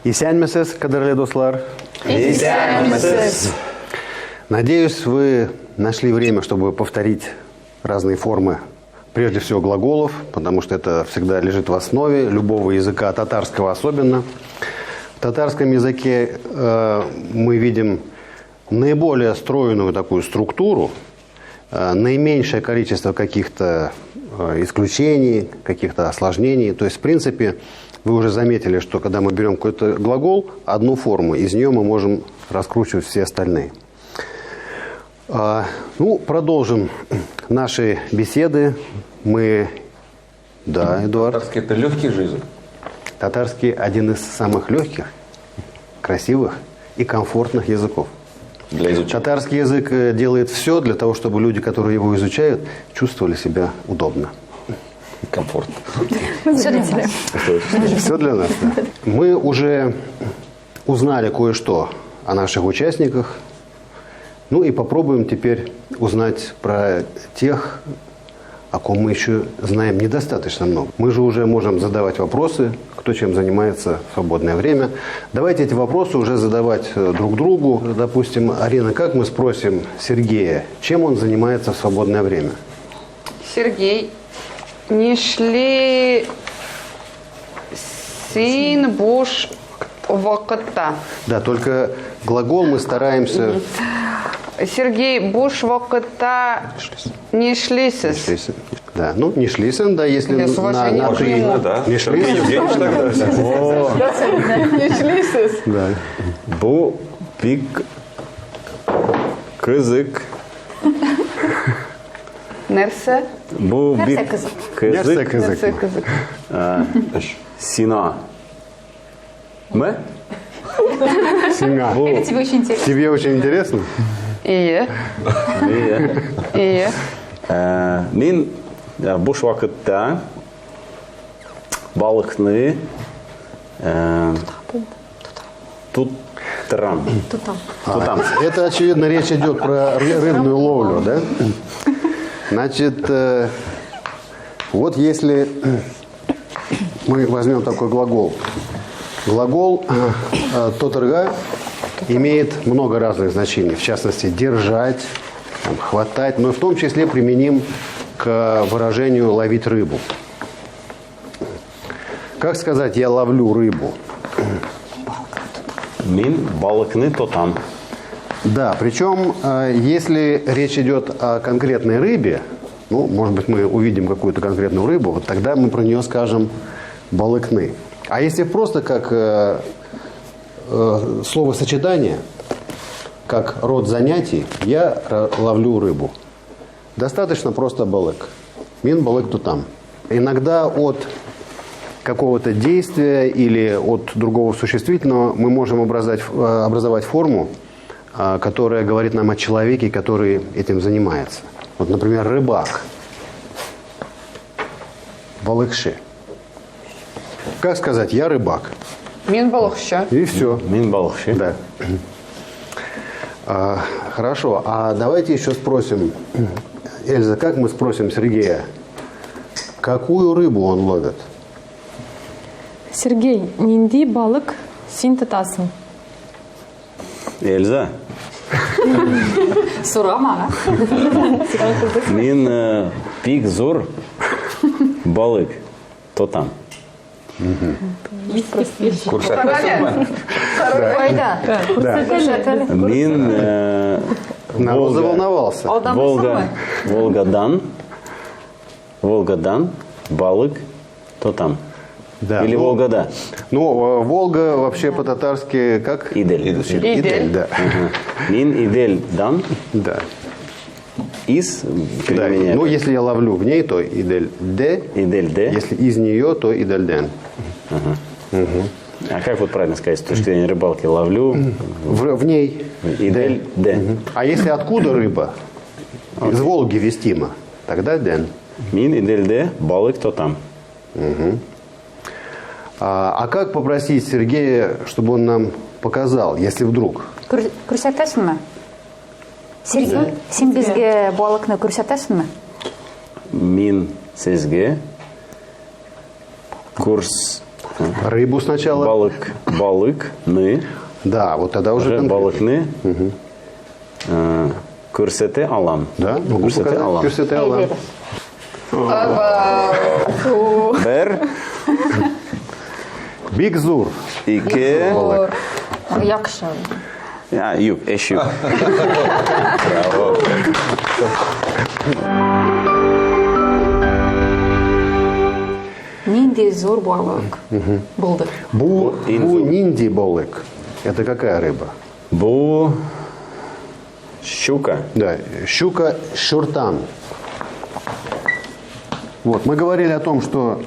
Исәнмесез, кадерлі достар. Исәнмесез. Надеюсь, вы нашли время, чтобы повторить разные формы, прежде всего глаголов, потому что это всегда лежит в основе любого языка, татарского особенно. В татарском языке мы видим наиболее стройную такую структуру, наименьшее количество каких-то исключений, каких-то осложнений. То есть, в принципе, вы уже заметили, что когда мы берем какой-то глагол, одну форму, из нее мы можем раскручивать все остальные. Продолжим наши беседы. Да, Эдуард. Татарский – это легкий же язык? Татарский – один из самых легких, красивых и комфортных языков. Для изучения. Татарский язык делает все для того, чтобы люди, которые его изучают, чувствовали себя удобно. Комфортно. Все для тебя. Все для нас, да. Мы уже узнали кое-что о наших участниках. И попробуем теперь узнать про тех, о ком мы еще знаем недостаточно много. Мы же уже можем задавать вопросы, кто чем занимается в свободное время. Давайте эти вопросы уже задавать друг другу. Допустим, Арина, как мы спросим Сергея, чем он занимается в свободное время? Сергей, не шли син буш вакытта. Да, только глагол мы стараемся... Сергей, буш вакытта не шлисес. Да, не шлисен, да, если Без уважения на к нему. Да. Не шлисен. Не шлисес. Да. Bu bir kızık. Нерсе. Bu bir Нерсе kızık. кызык. Sina. Mı? Синга. Это тебе очень интересно. Тебе очень интересно? İyi. İyi. Min boş vakitte balıkları tutarım. Тутам. Это, очевидно, речь идет про рыбную ловлю, да? Значит, вот если мы возьмем такой глагол. Глагол «тотырга» имеет много разных значений. В частности, держать, хватать, но в том числе применим к выражению «ловить рыбу». Как сказать «я ловлю рыбу»? Min balıkını tutam. Да, причем, если речь идет о конкретной рыбе, может быть, мы увидим какую-то конкретную рыбу, вот тогда мы про нее скажем «балыкны». А если просто как словосочетание, как род занятий, я ловлю рыбу. Достаточно просто балык. Мин балык тутам. Иногда от какого-то действия или от другого существительного мы можем образовать форму, которая говорит нам о человеке, который этим занимается. Вот, например, рыбак. Балыкши. Как сказать «я рыбак»? Мин балықшы. И все. Min balıkçı. Да. Хорошо. А давайте еще спросим, Эльза, как мы спросим Сергея, какую рыбу он ловит? Сергей, нинди балык син тутасың? Elza. Сурама. Min pek zor balık tutam. Қайда? Min Народ заволновался. Волгадан balık tutam. Да. Или Волгода. Волга вообще по-татарски как? İdel. Идель, да. Min İdel'dan Да. из Да. применения. Если я ловлю в ней, то идель де. İdel'de. Если из нее, то идельден. А как вот правильно сказать, с точки зрения рыбалки, ловлю В ней. İdel'de. А если откуда рыба? Из Волги вестима. Тогда ден. Min İdel'de balık tutam. А как попросить Сергея, чтобы он нам показал, если вдруг? Көрсетесің ме? Сергей, сен бізге балықны көрсетесің ме? Min sizge kurs Рыбу сначала. Балык, балыкны. Да, вот тогда уже конкретно. Балыкны. Күрсете алам. Да, могу Күрсете показать. алам. Күрсете алам. Бер, Бигзур. ике. Якшы. Ya, юк, эш юк. Нинди зор балык. Болды. Бу инзур. нинди болык. Это какая рыба? Бу щука. Да, щука щуртан. Вот, мы говорили о том, что,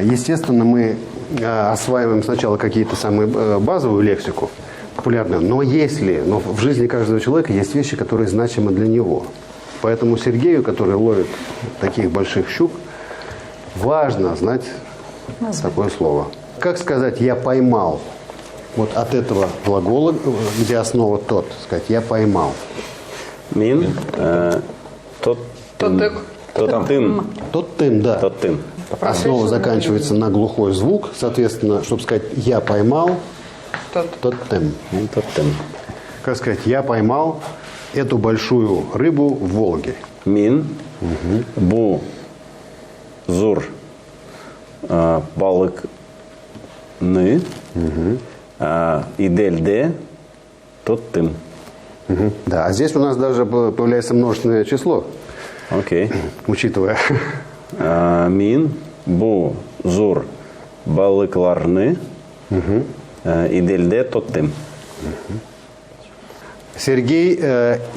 естественно, мы осваиваем сначала какие-то самые базовую лексику, популярную, но в жизни каждого человека есть вещи, которые значимы для него. Поэтому Сергею, который ловит таких больших щук, важно знать такое слово. Как сказать «я поймал»? Вот от этого глагола, где основа «тот», сказать «я поймал». Мин, тот Тотык. тым. Тот тым, да. Тот тым. Основа заканчивается на глухой звук. Соответственно, чтобы сказать «я поймал», тот тым. Тот тым. Как сказать «я поймал эту большую рыбу в Волге». Мин, бу зур балыкны, идельде тот тым. Да, а здесь у нас даже появляется множественное число, Окей. учитывая. Мин, бу зур балыкларны, идельде тот тым. Сергей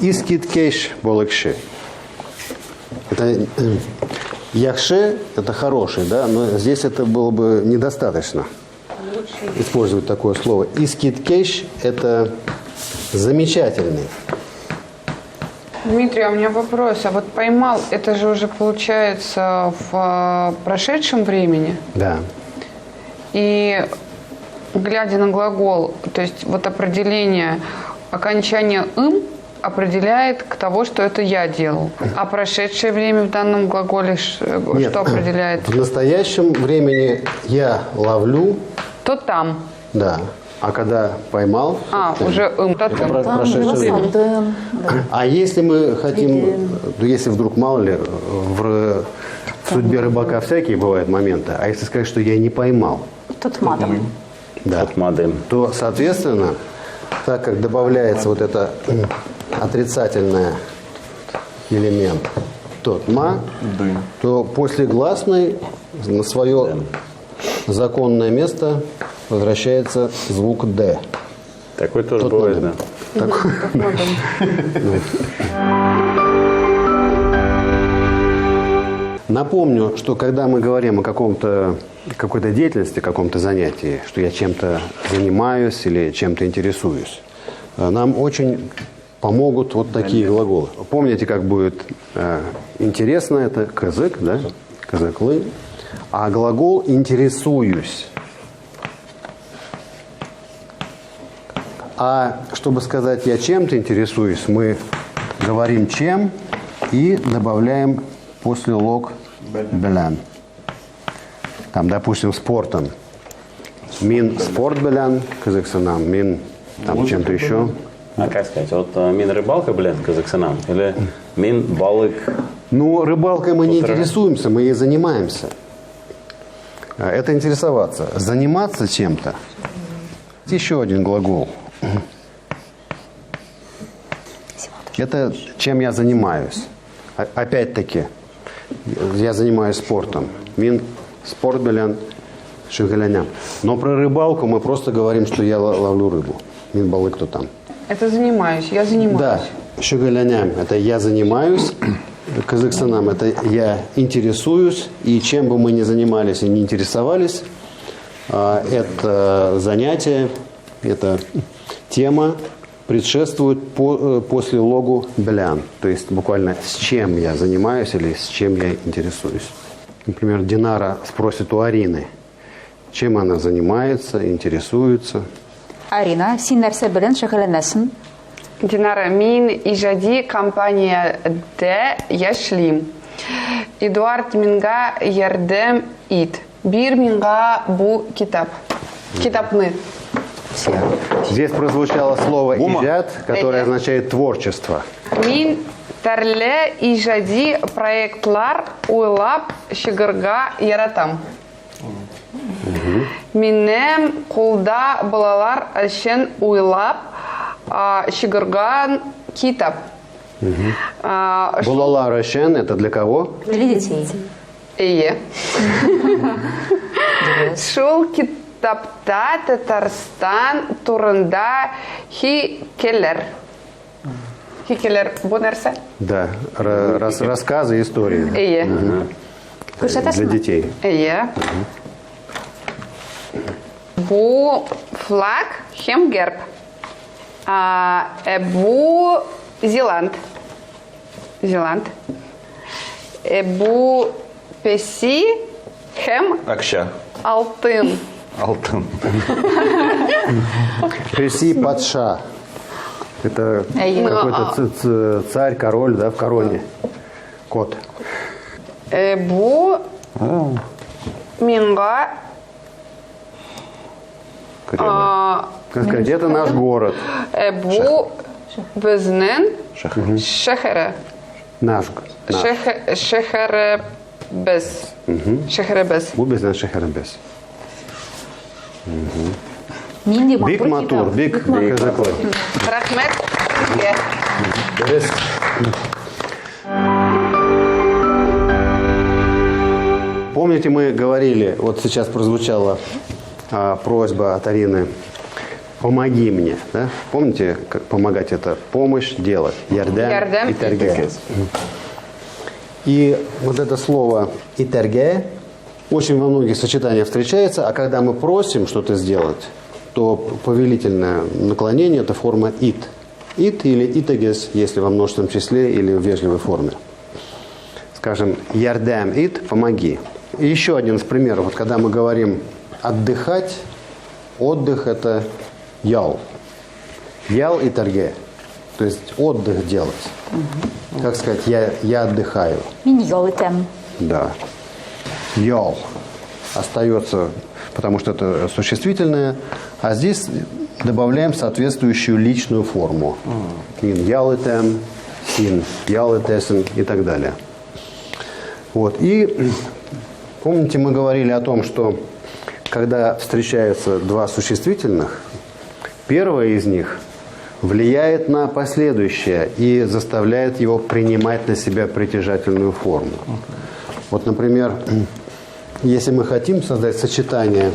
искиткеш болыкши. Это яхше – это хороший, да, но здесь это было бы недостаточно использовать такое слово. Искиткеш – это замечательный. Дмитрий, а у меня вопрос. А вот поймал, это же уже получается в прошедшем времени? Да. И глядя на глагол, то есть вот определение окончания «ым» определяет к того, что это я делал. А прошедшее время в данном глаголе Нет, что определяет? в настоящем времени я ловлю, То там. да, а когда поймал, Уже «ым», то это там. прошедшее время. Салдым. А если мы хотим, ну, если вдруг, мало ли, в судьбе рыбака всякие бывают моменты, а если сказать, что я не поймал, Тутмадым. да, Отмадым. то, соответственно, так как добавляется вот это отрицательный элемент тотма, то после гласной на свое законное место возвращается звук «д». Такой тоже Тот бывает, надо. да. Напомню, что когда мы говорим о какой-то деятельности, каком-то занятии, что я чем-то занимаюсь или чем-то интересуюсь, нам очень помогут вот такие глаголы. Помните, как будет интересно, это кызык, да? Кызыклы. А глагол «интересуюсь». А чтобы сказать «я чем-то интересуюсь», мы говорим «чем» и добавляем после лог «белян». Там, допустим, спортом. Мин спорт белян, кызыксынам, мин там чем-то еще. А как сказать, вот мин рыбалка, блин, казахстанам, или мин балык? Ну, рыбалкой мы не Утро. интересуемся, мы ей занимаемся. Это интересоваться. Заниматься чем-то. Еще один глагол. Это чем я занимаюсь. Опять-таки, я занимаюсь спортом. Мин спорт белян шигаляням. Но про рыбалку мы просто говорим, что я ловлю рыбу. Мин балык кто там. Это занимаюсь, я занимаюсь. Да, шигаляням – это я занимаюсь. Казахстанам – это я интересуюсь. И чем бы мы ни занимались и не интересовались, это занятие, эта тема предшествует после логу «белян». То есть буквально с чем я занимаюсь или с чем я интересуюсь. Например, Динара спросит у Арины, чем она занимается, интересуется. Арина, син нәрсә белән шөгыльләнәсең? Динара, мин ижади компания Д яшлим. Эдуард минга ярдәм ит. Бир минга бу китап. Китапны. Здесь прозвучало слово Бума. «иджат», которое Эге. означает «творчество». Мин тәрле ижади проектлар уйлап чыгарга яратам. Минем кулда балалар өчен уйлап чыгарган китап. Булала Рашен – это для кого? Для детей. Ие. Шул китапта Татарстан турында хикелер. Хикелер бу нәрсә? Да, рассказы, истории Ие. для Күрсәтәсеңме? детей. Ие. Бу флаг һәм герб. Бу Зеланд. Зеланд. Бу песи һәм Акша. алтын. Алтын. Преси Патша. Это какой-то царь, король, да, в короне. Кот. Бу минга Как сказать, это наш город. бу безнең шәһәре. Наш. Шәһәре без. Шәһәре без. Бу безнең шәһәребез. Нинди Бик матур, бик казаклы. Рәхмәт. Сезгә. Помните, мы говорили, вот сейчас прозвучала просьба от Арины, помоги мне, да? Помните, как помогать это? Помощь делать. Ярдем Ярдем и терге. И вот это слово «итерге» очень во многих сочетаниях встречается, а когда мы просим что-то сделать, то повелительное наклонение – это форма «ит». «Ит» или «итегес», если во множественном числе или в вежливой форме. Скажем, «ярдем ит» – «помоги». И еще один из примеров. Вот когда мы говорим «отдыхать», отдых – это «ял». «Ял» и «терге». То есть отдых делать. Как сказать, я отдыхаю. Мин ял итәм. Да. Ял остается, потому что это существительное, а здесь добавляем соответствующую личную форму. Мин ял итәм, син ял итәсен и так далее. Вот. И помните, мы говорили о том, что когда встречаются два существительных, первое из них влияет на последующее и заставляет его принимать на себя притяжательную форму. Вот, например, если мы хотим создать сочетание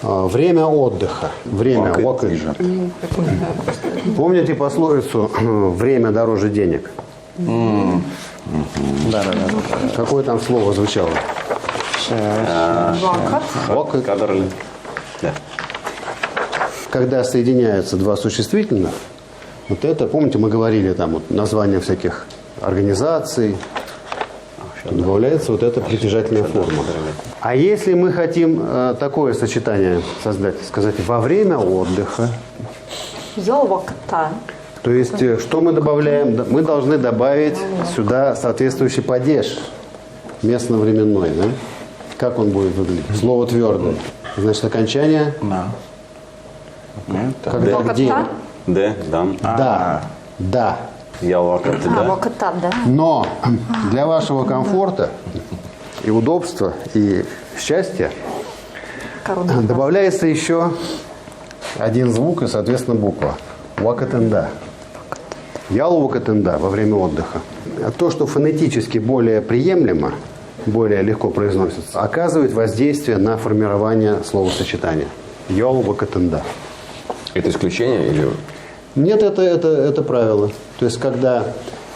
время отдыха, время отдыха. Помните пословицу «время дороже денег»? Да. Какое там слово звучало? Вакат. Кадрлы. Да. Когда соединяются два существительных, вот это, помните, мы говорили там вот, названия всяких организаций, добавляется вот эта притяжательная форма. А если мы хотим такое сочетание создать, сказать, во время отдыха, Ял вакытта. то есть что мы добавляем? Мы должны добавить сюда соответствующий падеж местно-временной, да? Как он будет выглядеть? Слово твердое. Значит, окончание. Когда, где? Д, дам. Да. Я вакат, да. Вакытта, да. Но для вашего комфорта и удобства, и счастья добавляется еще один звук и, соответственно, буква. Вакатенда. Ял вакатенда во время отдыха. А то, что фонетически более приемлемо, более легко произносится, оказывает воздействие на формирование словосочетания. Ял вакатенда. Это исключение или... Нет, это правило. То есть, когда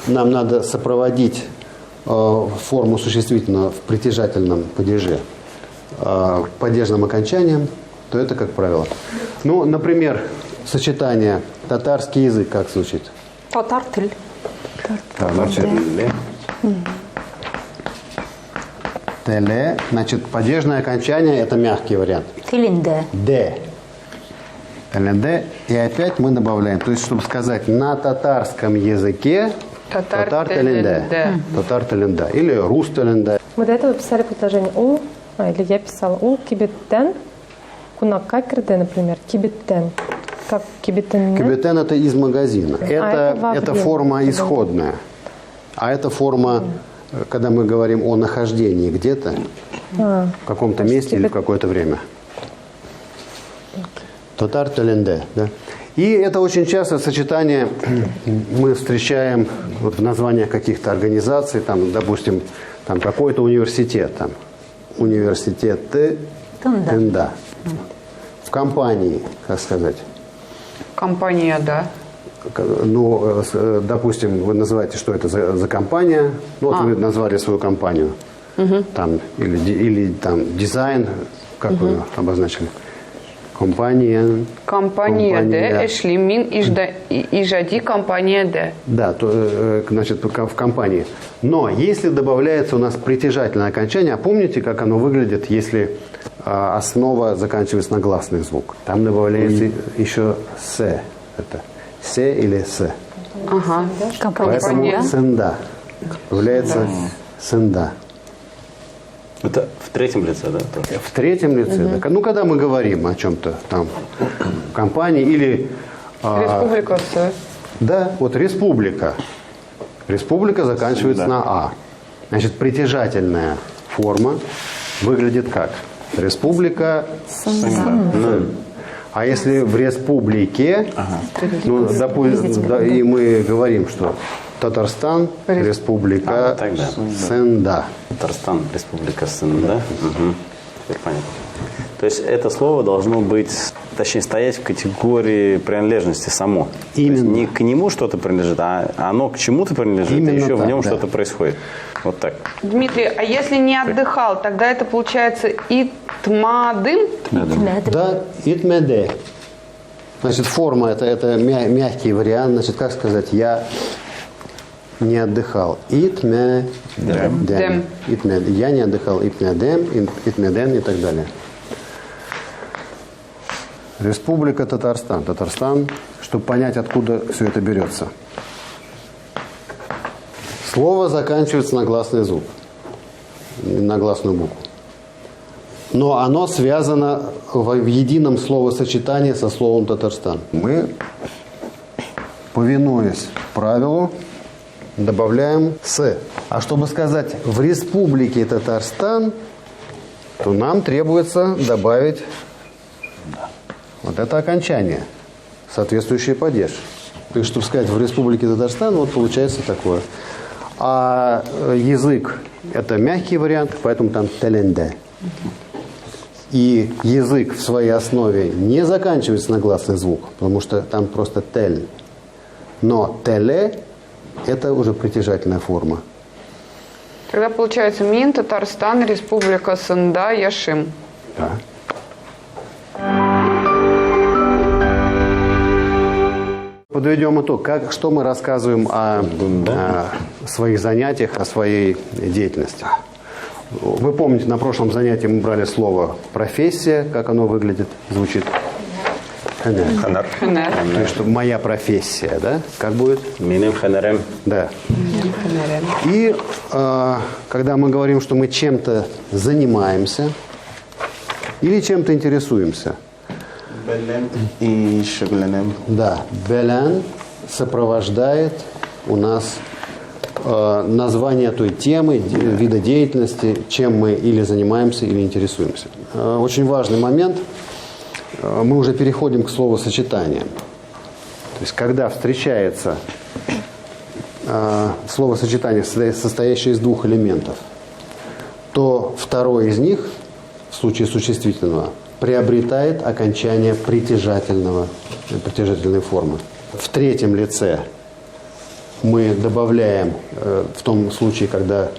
нам надо сопроводить форму существительного в притяжательном падеже падежным окончанием, то это как правило. Ну, например, сочетание татарский язык как звучит? Татар тел. Теле. Значит, падежное окончание – это мягкий вариант. Телинде. Д. ЛНД. И опять мы добавляем. То есть, чтобы сказать на татарском языке татар теленде. Татар теленде. Или рус теленде. Мы до этого писали предложение «у», Или я писала ул кибеттен, кунакка кирде, например, кибеттен. Как кибеттен? Кюбетен – это из магазина. это во Это время. форма исходная. А это форма, когда мы говорим о нахождении где-то, в каком-то месте или в какое-то время. Татар теленде, да? И это очень часто сочетание мы встречаем вот в названиях каких-то организаций, там, допустим, там какой-то университет, там, университет Тында. В компании, как сказать, Компания, да. ну, допустим, вы называете, что это за компания, ну, вот вы назвали свою компанию, там, или там дизайн, как вы обозначили? Компания Компания Д, Эшли Мин, Ижади, компания Д. Да, значит, в компании. Но если добавляется у нас притяжательное окончание, а помните, как оно выглядит, если основа заканчивается на гласный звук? Там добавляется еще «се». Это «се» или «се». Ага. Поэтому Компания. «сенда» является «сенда». Это в третьем лице, да? тоже? В третьем лице. Да. Ну, когда мы говорим о чем-то там, в компании или... Республика С. Да, вот республика. Республика заканчивается на «а». Значит, притяжательная форма выглядит как? Республика. А если в республике, ну, допустим, да, и мы говорим, что Татарстан, республика тогда. Сенда. Татарстан, Республика Сын, да? Угу. Теперь понятно. То есть это слово должно быть, точнее, стоять в категории принадлежности само. Именно. То есть не к нему что-то принадлежит, а оно к чему-то принадлежит, Именно и еще в так, нем да. что-то происходит. Вот так. Дмитрий, а если не отдыхал, тогда это получается Итмадым? Да, итмеде. Значит, форма это мягкий вариант. Значит, как сказать, я не отдыхал. Итмедем. Я не отдыхал. Итмедем, итмеден и так далее. Республика Татарстан. Татарстан, чтобы понять, откуда все это берется. Слово заканчивается на гласный звук, на гласную букву. Но оно связано в едином словосочетании со словом Татарстан. Мы, повинуясь правилу, добавляем «с». А чтобы сказать «в республике Татарстан», то нам требуется добавить вот это окончание, соответствующий падеж. То есть, чтобы сказать «в республике Татарстан», вот получается такое. А язык – это мягкий вариант, поэтому там «теленде». И язык в своей основе не заканчивается на гласный звук, потому что там просто «тель». Но «теле» – это уже притяжательная форма. Тогда получается Мин, Татарстан, Республика Сында, Яшим. Да. Подведем итог. Что мы рассказываем о своих занятиях, о своей деятельности? Вы помните, на прошлом занятии мы брали слово «профессия», как оно выглядит, звучит? Ханар. То есть, что моя профессия, да? Как будет? Минем ханарем. Да. И когда мы говорим, что мы чем-то занимаемся или чем-то интересуемся, И шагленем. да, белян сопровождает у нас название той темы, вида деятельности, чем мы или занимаемся, или интересуемся. Очень важный момент. Мы уже переходим к словосочетаниям. То есть, когда встречается словосочетание, состоящее из двух элементов, то второй из них, в случае существительного, приобретает окончание притяжательной формы. В третьем лице мы добавляем, в том случае, когда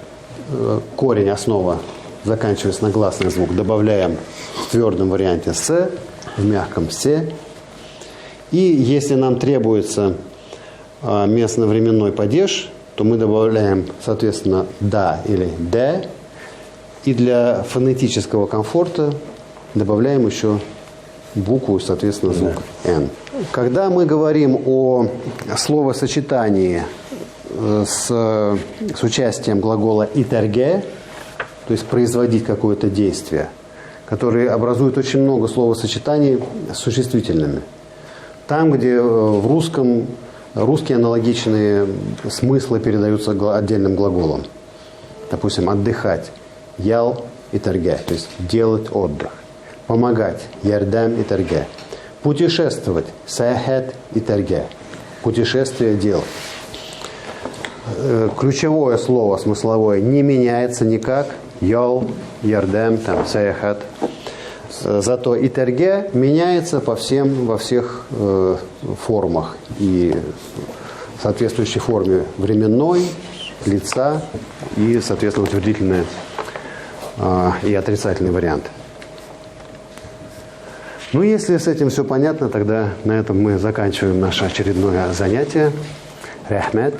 корень, основа заканчивается на гласный звук, добавляем в твердом варианте «с», в мягком «се». И если нам требуется местно-временной падеж, то мы добавляем, соответственно, «да» или «де». И для фонетического комфорта добавляем еще букву, соответственно, звук «н». Когда мы говорим о словосочетании с участием глагола «итерге», то есть производить какое-то действие, которые образуют очень много словосочетаний с существительными. Там, где в русском русские аналогичные смыслы передаются отдельным глаголом. Допустим, отдыхать – ял и тарге, то есть делать отдых. Помогать – ярдам и тарге. Путешествовать – саяхат и тарге. Путешествие делать. Ключевое слово смысловое не меняется никак. Ял, ярдам, там, саяхат. Зато и тарге меняется во всех формах. И в соответствующей форме временной, лица и, соответственно, утвердительный и отрицательный вариант. Ну, если с этим все понятно, тогда на этом мы заканчиваем наше очередное занятие. Рахмет.